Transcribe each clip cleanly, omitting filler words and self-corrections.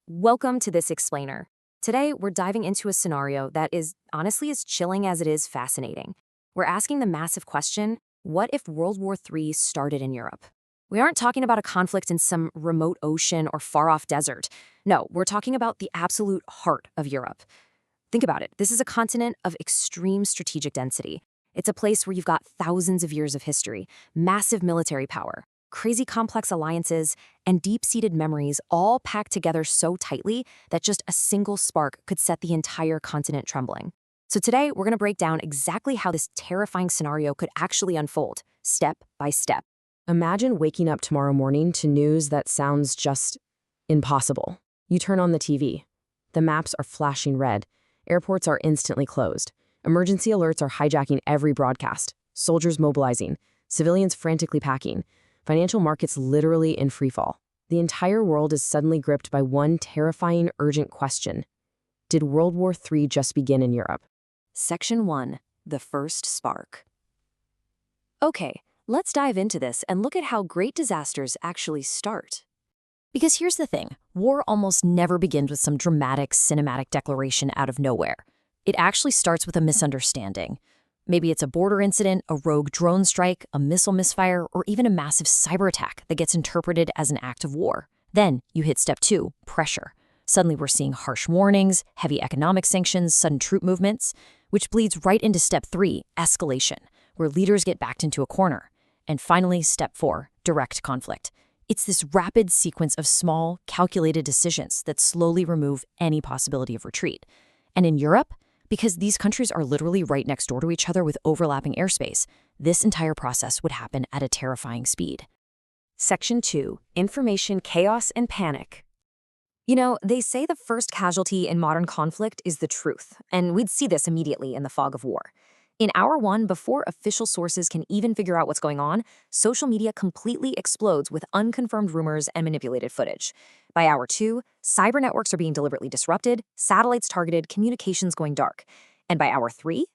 Welcome to this explainer. Today, we're diving into a scenario that is honestly as chilling as it is fascinating. We're asking the massive question, what if World War III started in Europe? We aren't talking about a conflict in some remote ocean or far-off desert. No, we're talking about the absolute heart of Europe. Think about it. This is a continent of extreme strategic density. It's a place where you've got thousands of years of history, massive military power, crazy complex alliances, and deep-seated memories all packed together so tightly that just a single spark could set the entire continent trembling. So today, we're going to break down exactly how this terrifying scenario could actually unfold, step by step. Imagine waking up tomorrow morning to news that sounds just impossible. You turn on the TV. The maps are flashing red. Airports are instantly closed. Emergency alerts are hijacking every broadcast. Soldiers mobilizing. Civilians frantically packing. Financial markets literally in freefall. The entire world is suddenly gripped by one terrifying, urgent question. Did World War III just begin in Europe? Section 1. The First Spark. Okay, let's dive into this and look at how great disasters actually start. Because here's the thing, war almost never begins with some dramatic, cinematic declaration out of nowhere. It actually starts with a misunderstanding. Maybe it's a border incident, a rogue drone strike, a missile misfire, or even a massive cyber attack that gets interpreted as an act of war. Then you hit step 2, pressure. Suddenly we're seeing harsh warnings, heavy economic sanctions, sudden troop movements, which bleeds right into step 3, escalation, where leaders get backed into a corner. And finally, step 4, direct conflict. It's this rapid sequence of small, calculated decisions that slowly remove any possibility of retreat. And in Europe, because these countries are literally right next door to each other with overlapping airspace, this entire process would happen at a terrifying speed. Section 2. Information chaos and panic. You know, they say the first casualty in modern conflict is the truth, and we'd see this immediately in the fog of war. In hour 1, before official sources can even figure out what's going on, social media completely explodes with unconfirmed rumors and manipulated footage. By hour 2, cyber networks are being deliberately disrupted, satellites targeted, communications going dark. And by hour 3,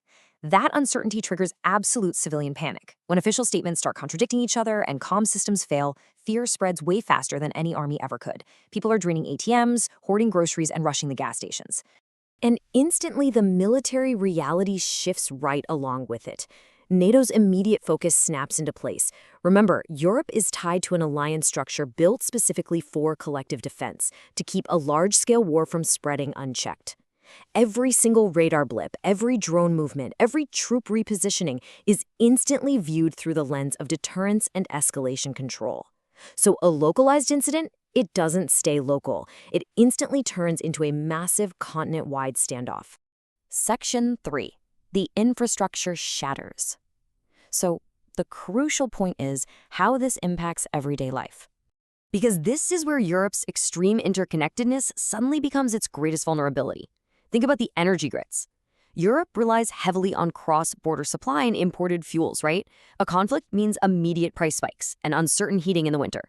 that uncertainty triggers absolute civilian panic. When official statements start contradicting each other and comm systems fail, fear spreads way faster than any army ever could. People are draining ATMs, hoarding groceries, and rushing the gas stations. And instantly, the military reality shifts right along with it. NATO's immediate focus snaps into place. Remember, Europe is tied to an alliance structure built specifically for collective defense, to keep a large-scale war from spreading unchecked. Every single radar blip, every drone movement, every troop repositioning is instantly viewed through the lens of deterrence and escalation control. So a localized incident, it doesn't stay local. It instantly turns into a massive continent-wide standoff. Section 3. The infrastructure shatters. So the crucial point is how this impacts everyday life. Because this is where Europe's extreme interconnectedness suddenly becomes its greatest vulnerability. Think about the energy grids. Europe relies heavily on cross-border supply and imported fuels, right? A conflict means immediate price spikes and uncertain heating in the winter.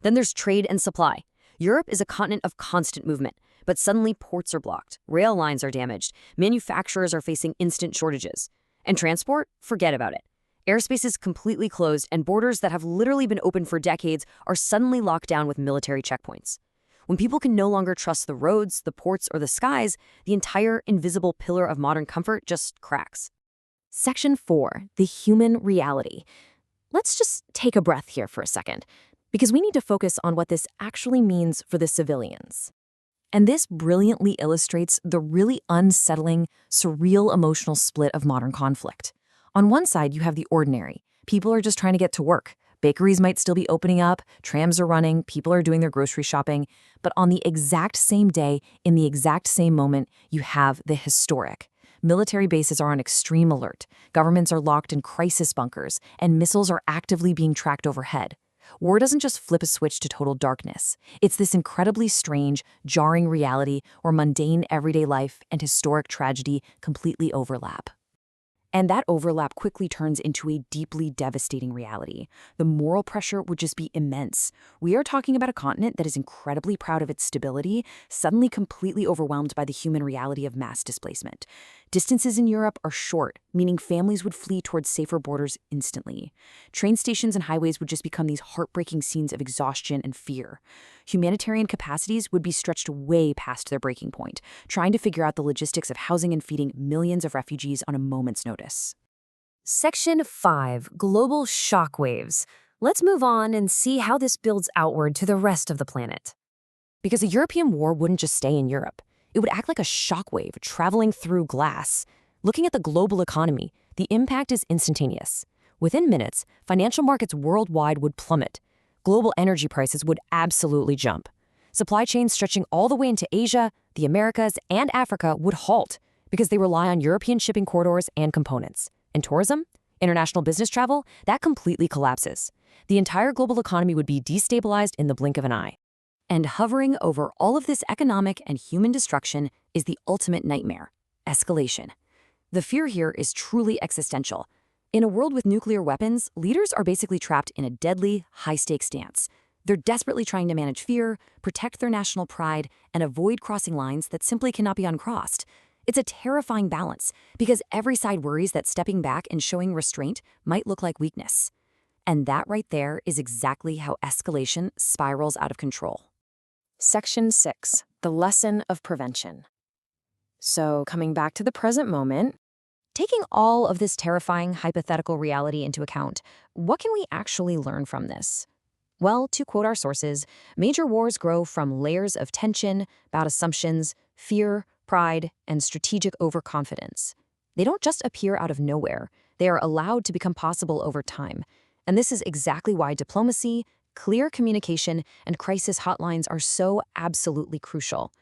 Then there's trade and supply. Europe is a continent of constant movement, but suddenly ports are blocked, rail lines are damaged, manufacturers are facing instant shortages. And transport? Forget about it. Airspace is completely closed, and borders that have literally been open for decades are suddenly locked down with military checkpoints. When people can no longer trust the roads, the ports, or the skies, the entire invisible pillar of modern comfort just cracks. Section 4. The human reality. Let's just take a breath here for a second, because we need to focus on what this actually means for the civilians. And this brilliantly illustrates the really unsettling, surreal emotional split of modern conflict. On one side, you have the ordinary. People are just trying to get to work. Bakeries might still be opening up, trams are running, people are doing their grocery shopping. But on the exact same day, in the exact same moment, you have the historic. Military bases are on extreme alert, governments are locked in crisis bunkers, and missiles are actively being tracked overhead. War doesn't just flip a switch to total darkness. It's this incredibly strange, jarring reality where mundane everyday life and historic tragedy completely overlap. And that overlap quickly turns into a deeply devastating reality. The moral pressure would just be immense. We are talking about a continent that is incredibly proud of its stability, suddenly completely overwhelmed by the human reality of mass displacement. Distances in Europe are short, meaning families would flee towards safer borders instantly. Train stations and highways would just become these heartbreaking scenes of exhaustion and fear. Humanitarian capacities would be stretched way past their breaking point, trying to figure out the logistics of housing and feeding millions of refugees on a moment's notice. Section 5. Global shockwaves. Let's move on and see how this builds outward to the rest of the planet. Because a European war wouldn't just stay in Europe. It would act like a shockwave traveling through glass. Looking at the global economy, the impact is instantaneous. Within minutes, financial markets worldwide would plummet. Global energy prices would absolutely jump. Supply chains stretching all the way into Asia, the Americas, and Africa would halt because they rely on European shipping corridors and components. And tourism, international business travel, that completely collapses. The entire global economy would be destabilized in the blink of an eye. And hovering over all of this economic and human destruction is the ultimate nightmare: escalation. The fear here is truly existential. In a world with nuclear weapons, leaders are basically trapped in a deadly, high-stakes stance. They're desperately trying to manage fear, protect their national pride, and avoid crossing lines that simply cannot be uncrossed. It's a terrifying balance, because every side worries that stepping back and showing restraint might look like weakness. And that right there is exactly how escalation spirals out of control. Section 6. The lesson of prevention. So, coming back to the present moment, taking all of this terrifying hypothetical reality into account, what can we actually learn from this? Well, to quote our sources, major wars grow from layers of tension, bad assumptions, fear, pride, and strategic overconfidence. They don't just appear out of nowhere. They are allowed to become possible over time. And this is exactly why diplomacy, clear communication, and crisis hotlines are so absolutely crucial.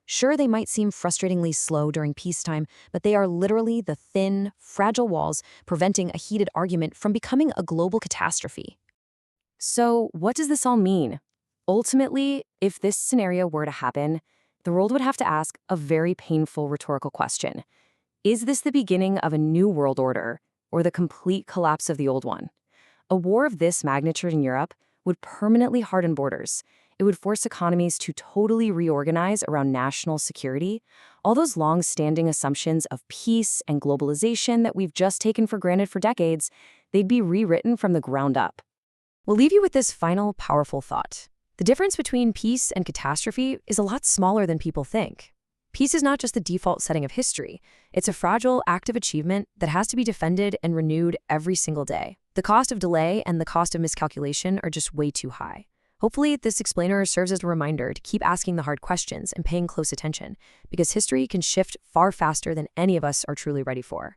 Sure, they might seem frustratingly slow during peacetime, but they are literally the thin, fragile walls preventing a heated argument from becoming a global catastrophe. So, what does this all mean? Ultimately, if this scenario were to happen, the world would have to ask a very painful rhetorical question. Is this the beginning of a new world order, or the complete collapse of the old one? A war of this magnitude in Europe would permanently harden borders. It would force economies to totally reorganize around national security. All those long-standing assumptions of peace and globalization that we've just taken for granted for decades, they'd be rewritten from the ground up. We'll leave you with this final, powerful thought. The difference between peace and catastrophe is a lot smaller than people think. Peace is not just the default setting of history. It's a fragile, active achievement that has to be defended and renewed every single day. The cost of delay and the cost of miscalculation are just way too high. Hopefully, this explainer serves as a reminder to keep asking the hard questions and paying close attention, because history can shift far faster than any of us are truly ready for.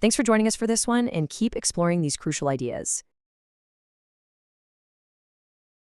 Thanks for joining us for this one, and keep exploring these crucial ideas.